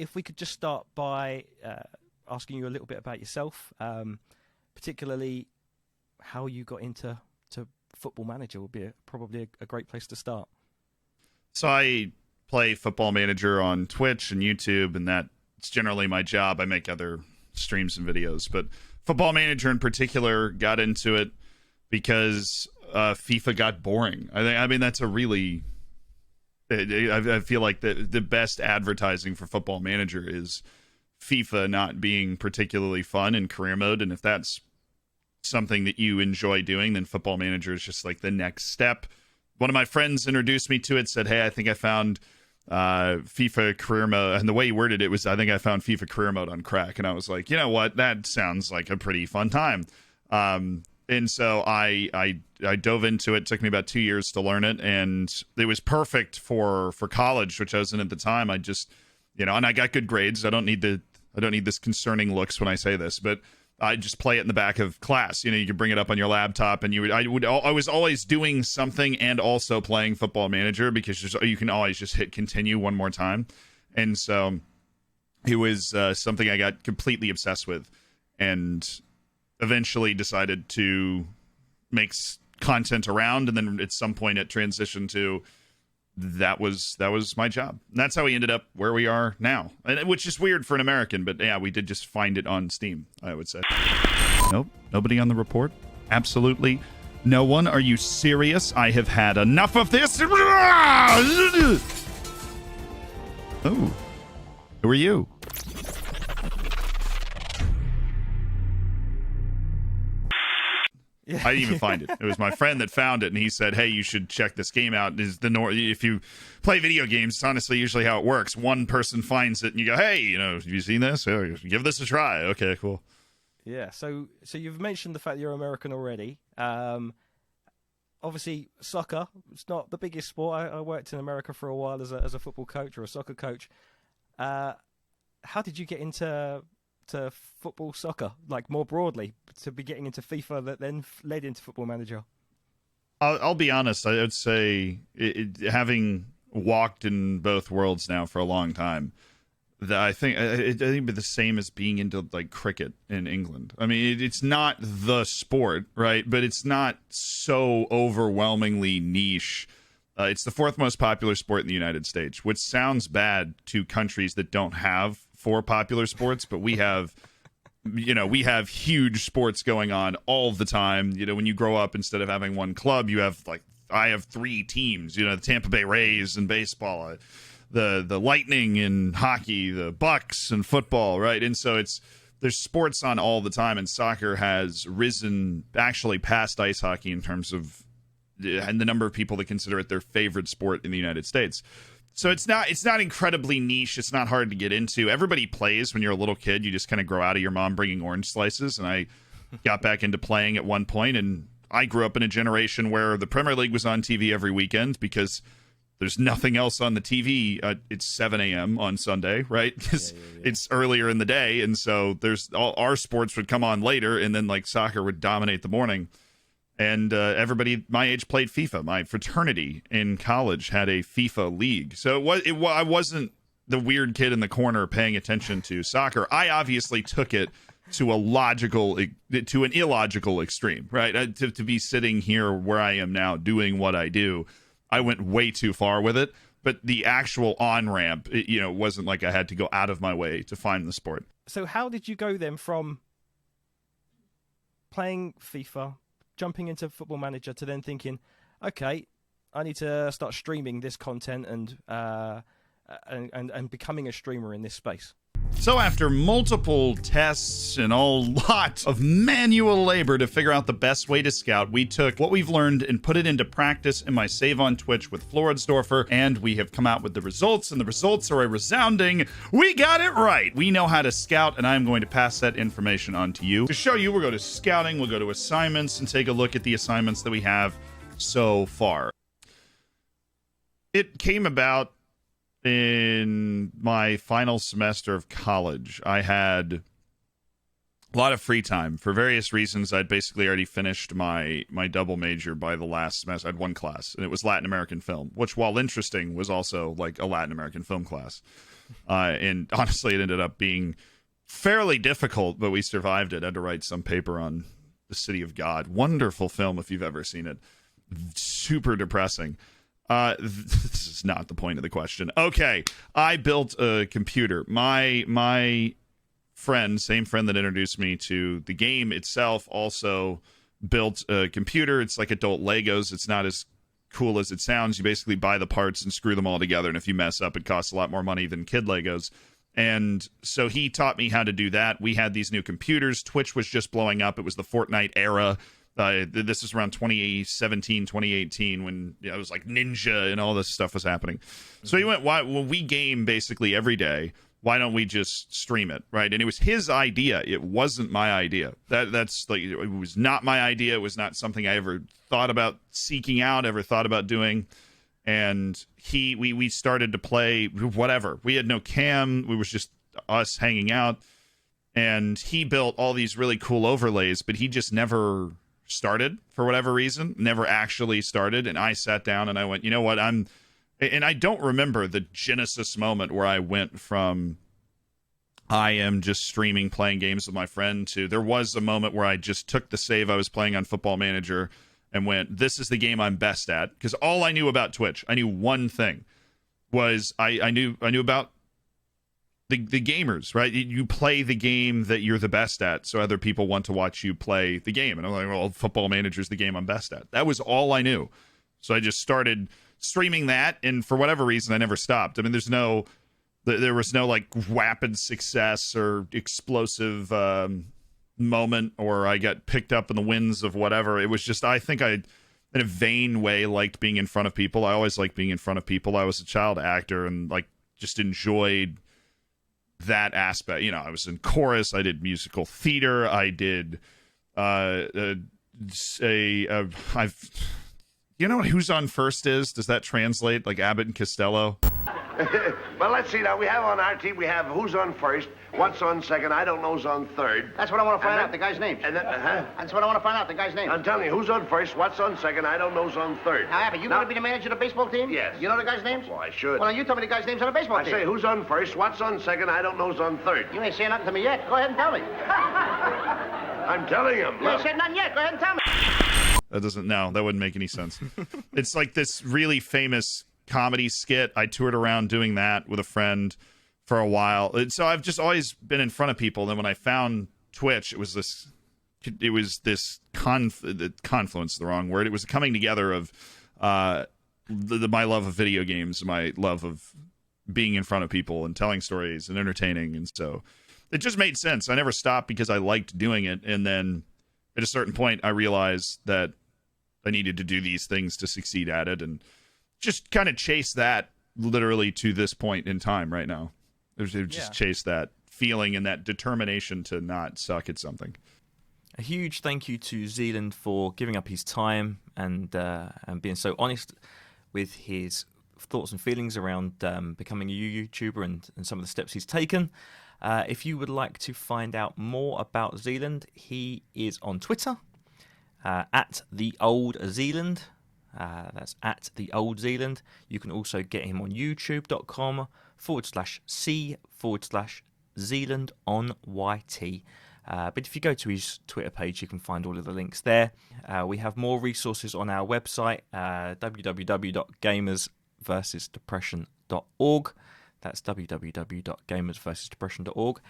if we could just start by asking you a little bit about yourself, particularly how you got into Football Manager would be probably a great place to start. So I play Football Manager on Twitch and YouTube, and that's generally my job. I make other streams and videos, but Football Manager in particular, got into it because FIFA got boring. I mean, that's a really... I feel like the best advertising for Football Manager is FIFA not being particularly fun in career mode, and if that's something that you enjoy doing, then Football Manager is just like the next step. One of my friends introduced me to it, said, hey, I think I found FIFA career mode, and the way he worded it was, I think I found FIFA career mode on crack, and I was like, you know what, that sounds like a pretty fun time. And so I dove into it. It took me about 2 years to learn it, and it was perfect for college, which I was in at the time. I just, and I got good grades. I don't need this concerning looks when I say this, but I just play it in the back of class. You could bring it up on your laptop, and I was always doing something and also playing Football Manager, because you can always just hit continue one more time. And so it was something I got completely obsessed with, and eventually decided to make content around. And then at some point it transitioned to that was my job. And that's how we ended up where we are now, which is weird for an American, but yeah, we did just find it on Steam, I would say. Nope, nobody on the report. Absolutely no one. Are you serious? I have had enough of this. Oh, who are you? Yeah. I didn't even find it. It was my friend that found it, and he said, hey, you should check this game out. If you play video games, it's honestly usually how it works. One person finds it, and you go, hey, have you seen this? Oh, give this a try. Okay, cool. Yeah, so you've mentioned the fact that you're American already. Obviously, soccer, it's not the biggest sport. I worked in America for a while as a football coach or a soccer coach. How did you get into football, soccer, like more broadly, to be getting into FIFA that then led into Football Manager? I'll be honest. I would say, having walked in both worlds now for a long time, that I think it'd be the same as being into like cricket in England. I mean, it's not the sport, right? But it's not so overwhelmingly niche. It's the fourth most popular sport in the United States, which sounds bad to countries that don't have four popular sports, but we have huge sports going on all the time. When you grow up, instead of having one club, I have three teams, the Tampa Bay Rays in baseball, the Lightning in hockey, the Bucks in football, right? And so there's sports on all the time, and soccer has risen actually past ice hockey in terms of and the number of people that consider it their favorite sport in the United States. So it's not incredibly niche. It's not hard to get into. Everybody plays when you're a little kid. You just kind of grow out of your mom bringing orange slices. And I got back into playing at one point, and I grew up in a generation where the Premier League was on TV every weekend because there's nothing else on the TV. It's 7 a.m. on Sunday, right? Because it's earlier in the day, and so our sports would come on later, and then like soccer would dominate the morning. And everybody my age played FIFA. My fraternity in college had a FIFA league. So I wasn't the weird kid in the corner paying attention to soccer. I obviously took it to an illogical extreme, right? To be sitting here where I am now doing what I do, I went way too far with it. But the actual on-ramp, it wasn't like I had to go out of my way to find the sport. So how did you go then from playing FIFA, jumping into Football Manager, to then thinking, okay, I need to start streaming this content and becoming a streamer in this space? So after multiple tests and a lot of manual labor to figure out the best way to scout, we took what we've learned and put it into practice in my save on Twitch with Floridsdorfer, and we have come out with the results, and the results are a resounding, we got it right. We know how to scout, and I'm going to pass that information on to you. To show you, we'll go to scouting, we'll go to assignments, and take a look at the assignments that we have so far. It came about in my final semester of college. I had a lot of free time for various reasons. I'd basically already finished my double major by the last semester. I had one class, and it was Latin American film, which, while interesting, was also like a Latin American film class. And honestly, it ended up being fairly difficult, but we survived it. I had to write some paper on The City of God. Wonderful film if you've ever seen it. Super depressing. This is not the point of the question. Okay, I built a computer. My friend, same friend that introduced me to the game itself, also built a computer. It's like adult Legos. It's not as cool as it sounds. You basically buy the parts and screw them all together, and if you mess up, it costs a lot more money than kid Legos. And so he taught me how to do that. We had these new computers. Twitch was just blowing up. It was the Fortnite era. This is around 2017, 2018, when it was like Ninja and all this stuff was happening. So he went, well, we game basically every day. Why don't we just stream it, right? And it was his idea. It wasn't my idea. That's like, it was not my idea. It was not something I ever thought about seeking out, ever thought about doing. And we started to play whatever. We had no cam. It was just us hanging out. And he built all these really cool overlays, but he just never started for whatever reason. Never actually started. And I sat down and I went, you know what? And I don't remember the genesis moment where I went from I am just streaming, playing games with my friend to there was a moment where I just took the save I was playing on Football Manager and went, this is the game I'm best at. Because all I knew about Twitch, I knew one thing, was I knew about the gamers, right? You play the game that you're the best at, so other people want to watch you play the game. And I'm like, well, Football Manager is the game I'm best at. That was all I knew. So I just started streaming that, and for whatever reason, I never stopped. I mean, there was no like rapid success or explosive moment, or I got picked up in the winds of whatever. It was just, I think I, in a vain way, liked being in front of people. I always liked being in front of people. I was a child actor and like just enjoyed that aspect. You know, I was in chorus. I did musical theater. I did you know what Who's on First is? Does that translate like Abbott and Costello? Well, let's see now. We have on our team, we have who's on first, what's on second, I don't know's on third. That's what I want to find out, the guy's name. And then, That's what I want to find out, the guy's name. I'm telling you, who's on first, what's on second, I don't know's on third. Now, Abbott, you going to be the manager of the baseball team? Yes. You know the guy's names? Well, I should. Well, you tell me the guy's names on the baseball I team. say, who's on first, what's on second, I don't know's on third. You ain't saying nothing to me yet. Go ahead and tell me. I'm telling him. You ain't said nothing yet. Go ahead and tell me. That wouldn't make any sense. It's like this really famous comedy skit. I toured around doing that with a friend for a while. And so I've just always been in front of people. And then when I found Twitch, it was this confluence, the wrong word. It was a coming together of my love of video games, my love of being in front of people and telling stories and entertaining. And so it just made sense. I never stopped because I liked doing it. And then at a certain point, I realized that I needed to do these things to succeed at it, and just kind of chase that literally to this point in time right now. Just chase that feeling and that determination to not suck at something. A huge thank you to Zealand for giving up his time and being so honest with his thoughts and feelings around becoming a YouTuber and some of the steps he's taken. If you would like to find out more about Zealand, he is on Twitter at the Old Zealand. That's at the Old Zealand. You can also get him on youtube.com/C/Zealand on YT. But if you go to his Twitter page, you can find all of the links there. We have more resources on our website, www.gamersversusdepression.org. That's www.gamersversusdepression.org.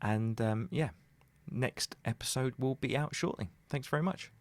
And next episode will be out shortly. Thanks very much.